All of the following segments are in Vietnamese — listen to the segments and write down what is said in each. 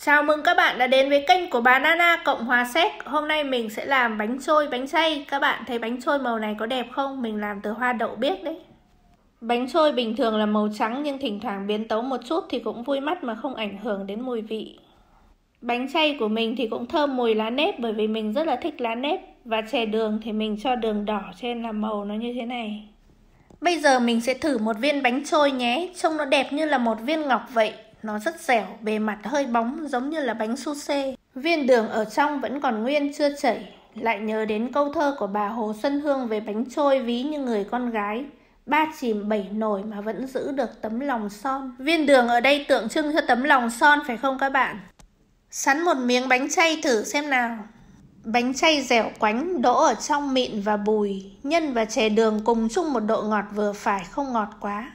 Chào mừng các bạn đã đến với kênh của bà Nana Cộng Hòa Séc. Hôm nay mình sẽ làm bánh trôi bánh xay. Các bạn thấy bánh trôi màu này có đẹp không? Mình làm từ hoa đậu biếc đấy. Bánh trôi bình thường là màu trắng nhưng thỉnh thoảng biến tấu một chút thì cũng vui mắt mà không ảnh hưởng đến mùi vị. Bánh xay của mình thì cũng thơm mùi lá nếp bởi vì mình rất là thích lá nếp. Và chè đường thì mình cho đường đỏ cho nên là màu nó như thế này. Bây giờ mình sẽ thử một viên bánh trôi nhé. Trông nó đẹp như là một viên ngọc vậy. Nó rất dẻo, bề mặt hơi bóng giống như là bánh su xê. Viên đường ở trong vẫn còn nguyên chưa chảy. Lại nhớ đến câu thơ của bà Hồ Xuân Hương về bánh trôi ví như người con gái. 3 chìm 7 nổi mà vẫn giữ được tấm lòng son. Viên đường ở đây tượng trưng cho tấm lòng son phải không các bạn? Sắn một miếng bánh chay thử xem nào. Bánh chay dẻo quánh, đỗ ở trong mịn và bùi. Nhân và chè đường cùng chung một độ ngọt vừa phải, không ngọt quá.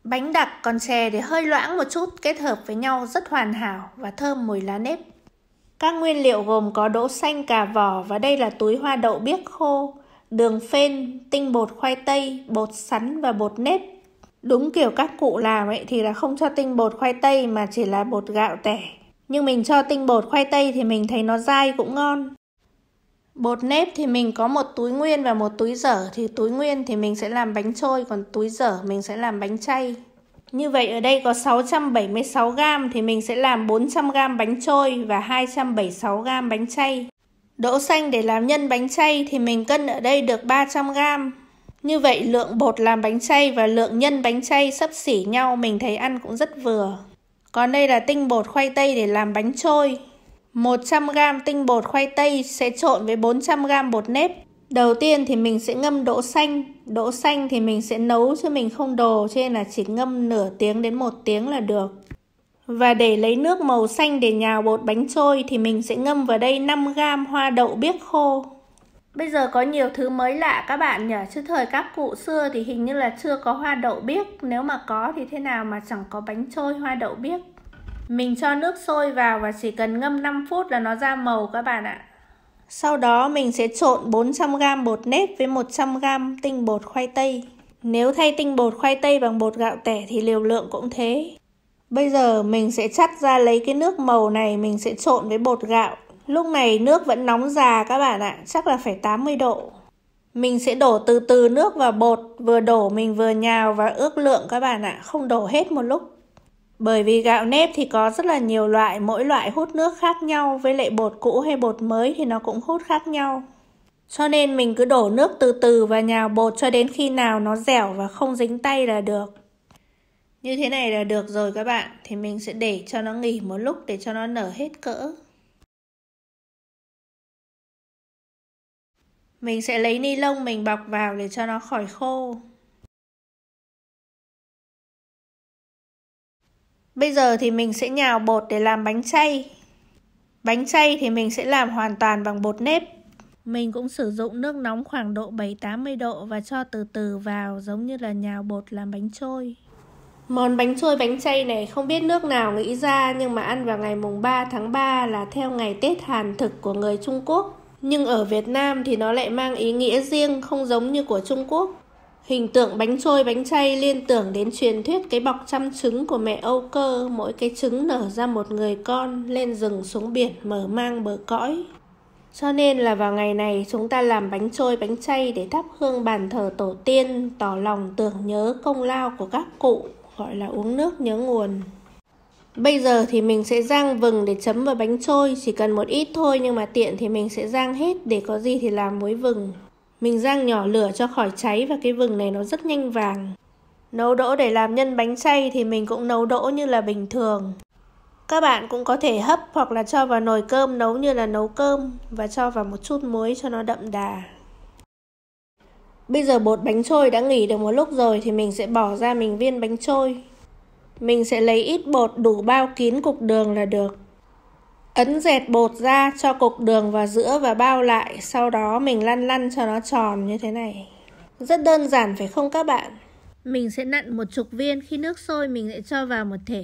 Bánh đặc còn chè thì hơi loãng một chút, kết hợp với nhau rất hoàn hảo và thơm mùi lá nếp. Các nguyên liệu gồm có đỗ xanh, cà vỏ và đây là túi hoa đậu biếc khô, đường phên, tinh bột khoai tây, bột sắn và bột nếp. Đúng kiểu các cụ làm ấy thì là không cho tinh bột khoai tây mà chỉ là bột gạo tẻ. Nhưng mình cho tinh bột khoai tây thì mình thấy nó dai cũng ngon. Bột nếp thì mình có một túi nguyên và một túi dở, thì túi nguyên thì mình sẽ làm bánh trôi, còn túi dở mình sẽ làm bánh chay. Như vậy ở đây có 676g thì mình sẽ làm 400g bánh trôi và 276g bánh chay. Đỗ xanh để làm nhân bánh chay thì mình cân ở đây được 300g. Như vậy lượng bột làm bánh chay và lượng nhân bánh chay xấp xỉ nhau, mình thấy ăn cũng rất vừa. Còn đây là tinh bột khoai tây để làm bánh trôi. 100g tinh bột khoai tây sẽ trộn với 400g bột nếp. Đầu tiên thì mình sẽ ngâm đỗ xanh. Đỗ xanh thì mình sẽ nấu chứ mình không đồ, cho nên là chỉ ngâm nửa tiếng đến 1 tiếng là được. Và để lấy nước màu xanh để nhào bột bánh trôi thì mình sẽ ngâm vào đây 5g hoa đậu biếc khô. Bây giờ có nhiều thứ mới lạ các bạn nhỉ, chứ thời các cụ xưa thì hình như là chưa có hoa đậu biếc. Nếu mà có thì thế nào mà chẳng có bánh trôi hoa đậu biếc. Mình cho nước sôi vào và chỉ cần ngâm 5 phút là nó ra màu các bạn ạ. Sau đó mình sẽ trộn 400g bột nếp với 100g tinh bột khoai tây. Nếu thay tinh bột khoai tây bằng bột gạo tẻ thì liều lượng cũng thế. Bây giờ mình sẽ chắt ra lấy cái nước màu này, mình sẽ trộn với bột gạo. Lúc này nước vẫn nóng già các bạn ạ, chắc là phải 80 độ. Mình sẽ đổ từ từ nước vào bột, vừa đổ mình vừa nhào và ước lượng các bạn ạ, không đổ hết một lúc. Bởi vì gạo nếp thì có rất là nhiều loại, mỗi loại hút nước khác nhau, với lại bột cũ hay bột mới thì nó cũng hút khác nhau. Cho nên mình cứ đổ nước từ từ và nhào bột cho đến khi nào nó dẻo và không dính tay là được. Như thế này là được rồi các bạn, thì mình sẽ để cho nó nghỉ một lúc để cho nó nở hết cỡ. Mình sẽ lấy ni lông mình bọc vào để cho nó khỏi khô. Bây giờ thì mình sẽ nhào bột để làm bánh chay. Bánh chay thì mình sẽ làm hoàn toàn bằng bột nếp. Mình cũng sử dụng nước nóng khoảng độ 7-80 độ và cho từ từ vào giống như là nhào bột làm bánh trôi. Món bánh trôi bánh chay này không biết nước nào nghĩ ra nhưng mà ăn vào ngày mùng 3 tháng 3 là theo ngày Tết Hàn thực của người Trung Quốc. Nhưng ở Việt Nam thì nó lại mang ý nghĩa riêng, không giống như của Trung Quốc. Hình tượng bánh trôi bánh chay liên tưởng đến truyền thuyết cái bọc trăm trứng của mẹ Âu Cơ, mỗi cái trứng nở ra một người con, lên rừng xuống biển mở mang bờ cõi. Cho nên là vào ngày này chúng ta làm bánh trôi bánh chay để thắp hương bàn thờ tổ tiên, tỏ lòng tưởng nhớ công lao của các cụ, gọi là uống nước nhớ nguồn. Bây giờ thì mình sẽ rang vừng để chấm vào bánh trôi, chỉ cần một ít thôi nhưng mà tiện thì mình sẽ rang hết để có gì thì làm muối vừng. Mình rang nhỏ lửa cho khỏi cháy và cái vừng này nó rất nhanh vàng. Nấu đỗ để làm nhân bánh chay thì mình cũng nấu đỗ như là bình thường. Các bạn cũng có thể hấp hoặc là cho vào nồi cơm nấu như là nấu cơm và cho vào một chút muối cho nó đậm đà. Bây giờ bột bánh trôi đã nghỉ được một lúc rồi thì mình sẽ bỏ ra mình viên bánh trôi. Mình sẽ lấy ít bột đủ bao kín cục đường là được. Ấn dẹt bột ra, cho cục đường vào giữa và bao lại. Sau đó mình lăn lăn cho nó tròn như thế này. Rất đơn giản phải không các bạn? Mình sẽ nặn một chục viên, khi nước sôi mình sẽ cho vào một thể.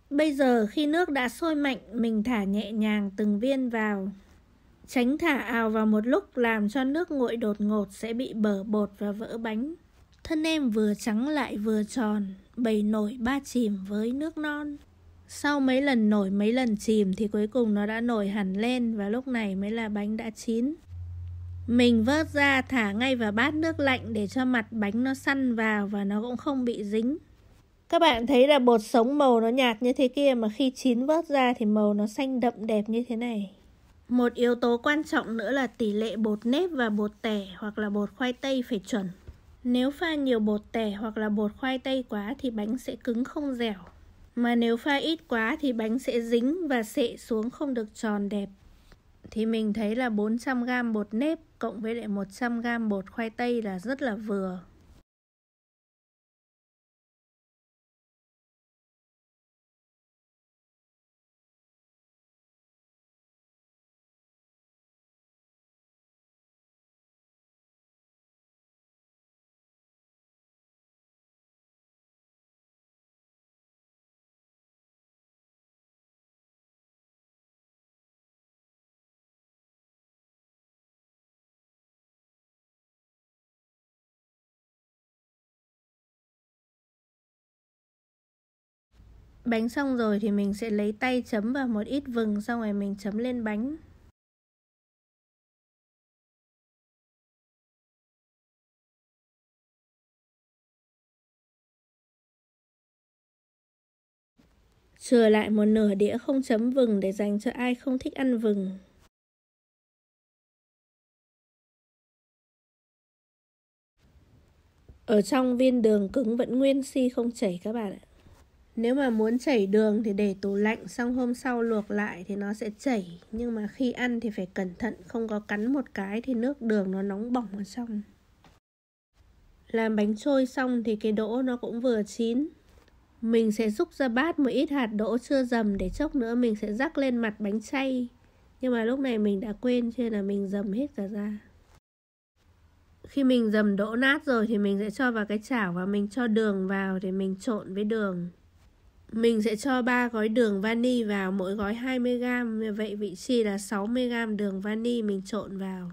Bây giờ khi nước đã sôi mạnh, mình thả nhẹ nhàng từng viên vào. Tránh thả ào vào một lúc làm cho nước nguội đột ngột sẽ bị bở bột và vỡ bánh. Thân em vừa trắng lại vừa tròn, bầy nổi ba chìm với nước non. Sau mấy lần nổi mấy lần chìm thì cuối cùng nó đã nổi hẳn lên và lúc này mới là bánh đã chín. Mình vớt ra thả ngay vào bát nước lạnh để cho mặt bánh nó săn vào và nó cũng không bị dính. Các bạn thấy là bột sống màu nó nhạt như thế kia mà khi chín vớt ra thì màu nó xanh đậm đẹp như thế này. Một yếu tố quan trọng nữa là tỷ lệ bột nếp và bột tẻ hoặc là bột khoai tây phải chuẩn. Nếu pha nhiều bột tẻ hoặc là bột khoai tây quá thì bánh sẽ cứng không dẻo. Mà nếu pha ít quá thì bánh sẽ dính và xệ xuống không được tròn đẹp. Thì mình thấy là 400g bột nếp cộng với lại 100g bột khoai tây là rất là vừa. Bánh xong rồi thì mình sẽ lấy tay chấm vào một ít vừng xong rồi mình chấm lên bánh. Chừa lại một nửa đĩa không chấm vừng để dành cho ai không thích ăn vừng. Ở trong viên đường cứng vẫn nguyên si không chảy các bạn ạ. Nếu mà muốn chảy đường thì để tủ lạnh xong hôm sau luộc lại thì nó sẽ chảy. Nhưng mà khi ăn thì phải cẩn thận, không có cắn một cái thì nước đường nó nóng bỏng ở trong. Làm bánh trôi xong thì cái đỗ nó cũng vừa chín. Mình sẽ rúc ra bát một ít hạt đỗ chưa dầm để chốc nữa mình sẽ rắc lên mặt bánh chay. Nhưng mà lúc này mình đã quên cho nên là mình dầm hết cả ra. Khi mình dầm đỗ nát rồi thì mình sẽ cho vào cái chảo và mình cho đường vào để mình trộn với đường. Mình sẽ cho 3 gói đường vani vào, mỗi gói 20g, vậy vị trí là 60g đường vani mình trộn vào.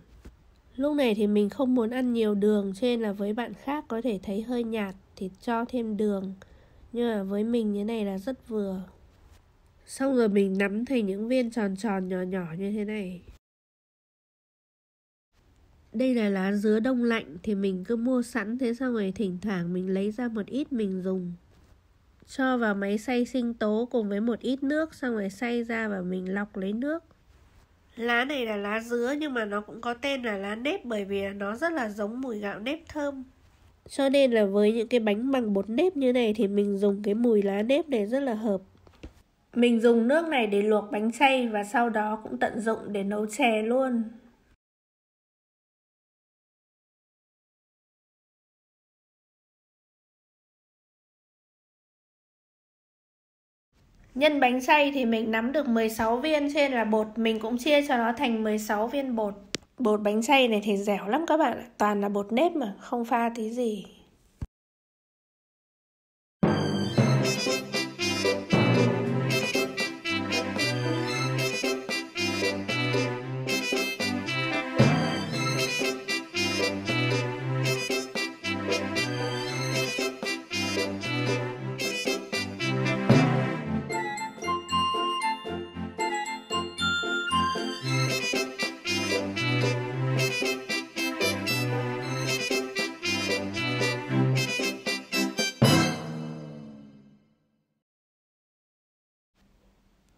Lúc này thì mình không muốn ăn nhiều đường cho nên là với bạn khác có thể thấy hơi nhạt thì cho thêm đường. Nhưng mà với mình như này là rất vừa. Xong rồi mình nắm thành những viên tròn tròn nhỏ nhỏ như thế này. Đây là lá dứa đông lạnh thì mình cứ mua sẵn, thế xong rồi thỉnh thoảng mình lấy ra một ít mình dùng. Cho vào máy xay sinh tố cùng với một ít nước xong rồi xay ra và mình lọc lấy nước. Lá này là lá dứa nhưng mà nó cũng có tên là lá nếp bởi vì nó rất là giống mùi gạo nếp thơm. Cho nên là với những cái bánh bằng bột nếp như này thì mình dùng cái mùi lá nếp này rất là hợp. Mình dùng nước này để luộc bánh chay và sau đó cũng tận dụng để nấu chè luôn. Nhân bánh chay thì mình nắm được 16 viên trên là bột, mình cũng chia cho nó thành 16 viên bột. Bột bánh chay này thì dẻo lắm các bạn ạ, toàn là bột nếp mà, không pha tí gì.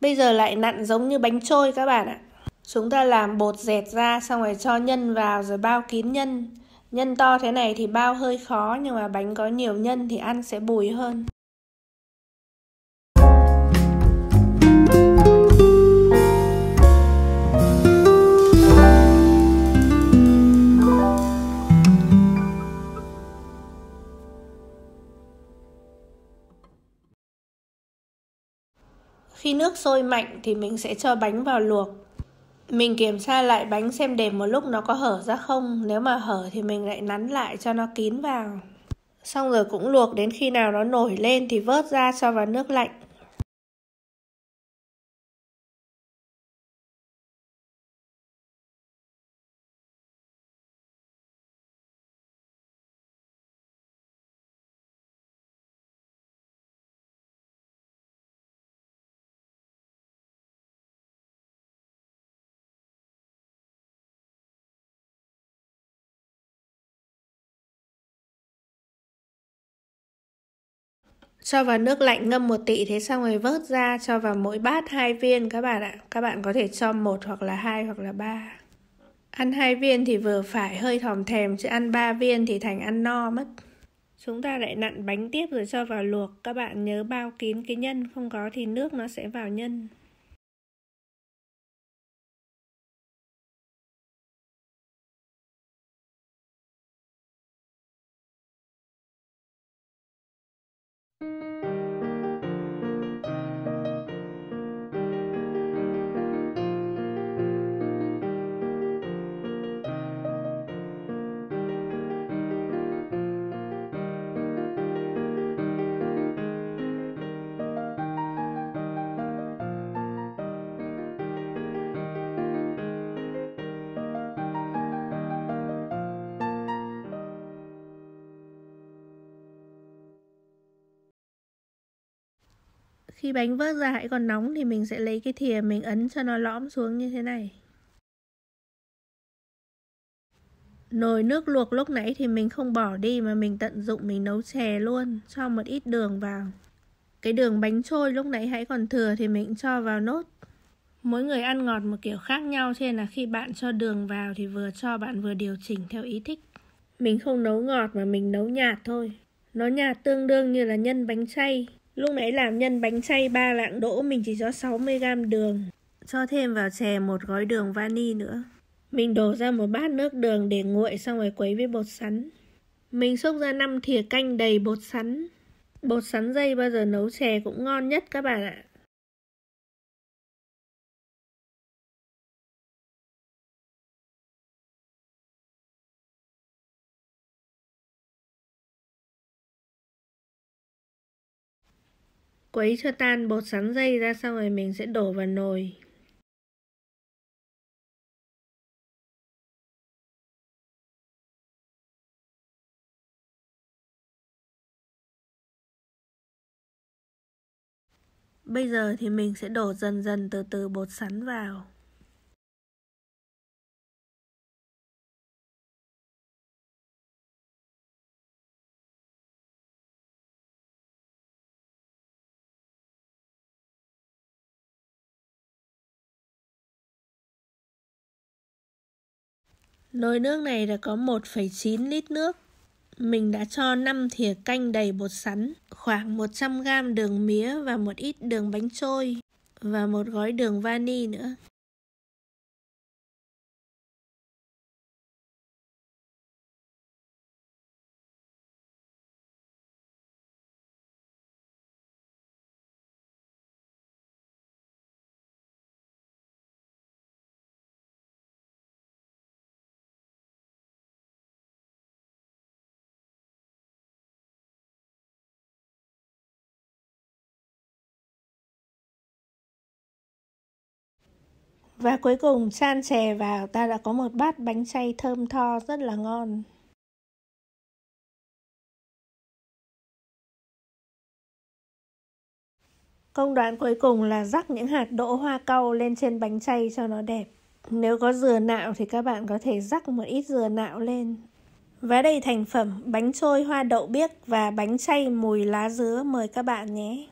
Bây giờ lại nặn giống như bánh trôi các bạn ạ. Chúng ta làm bột dẹt ra xong rồi cho nhân vào rồi bao kín nhân. Nhân to thế này thì bao hơi khó nhưng mà bánh có nhiều nhân thì ăn sẽ bùi hơn. Khi nước sôi mạnh thì mình sẽ cho bánh vào luộc. Mình kiểm tra lại bánh xem để một lúc nó có hở ra không. Nếu mà hở thì mình lại nắn lại cho nó kín vào. Xong rồi cũng luộc đến khi nào nó nổi lên thì vớt ra cho vào nước lạnh. Cho vào nước lạnh ngâm 1 tí, thế xong rồi vớt ra, cho vào mỗi bát 2 viên các bạn ạ. Các bạn có thể cho 1 hoặc là 2 hoặc là 3. Ăn 2 viên thì vừa phải, hơi thòm thèm, chứ ăn 3 viên thì thành ăn no mất. Chúng ta lại nặn bánh tiếp rồi cho vào luộc. Các bạn nhớ bao kín cái nhân, không có thì nước nó sẽ vào nhân. Khi bánh vớt ra hãy còn nóng thì mình sẽ lấy cái thìa mình ấn cho nó lõm xuống như thế này. Nồi nước luộc lúc nãy thì mình không bỏ đi mà mình tận dụng mình nấu chè luôn, cho một ít đường vào. Cái đường bánh trôi lúc nãy hãy còn thừa thì mình cho vào nốt. Mỗi người ăn ngọt một kiểu khác nhau, cho nên là khi bạn cho đường vào thì vừa cho bạn vừa điều chỉnh theo ý thích. Mình không nấu ngọt mà mình nấu nhạt thôi. Nó nhạt tương đương như là nhân bánh chay. Lúc nãy làm nhân bánh chay 3 lạng đỗ mình chỉ cho 60g đường. Cho thêm vào chè 1 gói đường vani nữa. Mình đổ ra một bát nước đường để nguội xong rồi quấy với bột sắn. Mình xúc ra 5 thìa canh đầy bột sắn. Bột sắn dây bao giờ nấu chè cũng ngon nhất các bạn ạ. Quấy cho tan bột sắn dây ra xong rồi mình sẽ đổ vào nồi. Bây giờ thì mình sẽ đổ dần dần từ từ bột sắn vào. Nồi nước này đã có 1,9 lít nước. Mình đã cho 5 thìa canh đầy bột sắn, khoảng 100g đường mía và một ít đường bánh trôi và 1 gói đường vani nữa. Và cuối cùng chan chè vào, ta đã có một bát bánh chay thơm tho rất là ngon. Công đoạn cuối cùng là rắc những hạt đỗ hoa cau lên trên bánh chay cho nó đẹp. Nếu có dừa nạo thì các bạn có thể rắc một ít dừa nạo lên. Và đây thành phẩm bánh trôi hoa đậu biếc và bánh chay mùi lá dứa, mời các bạn nhé.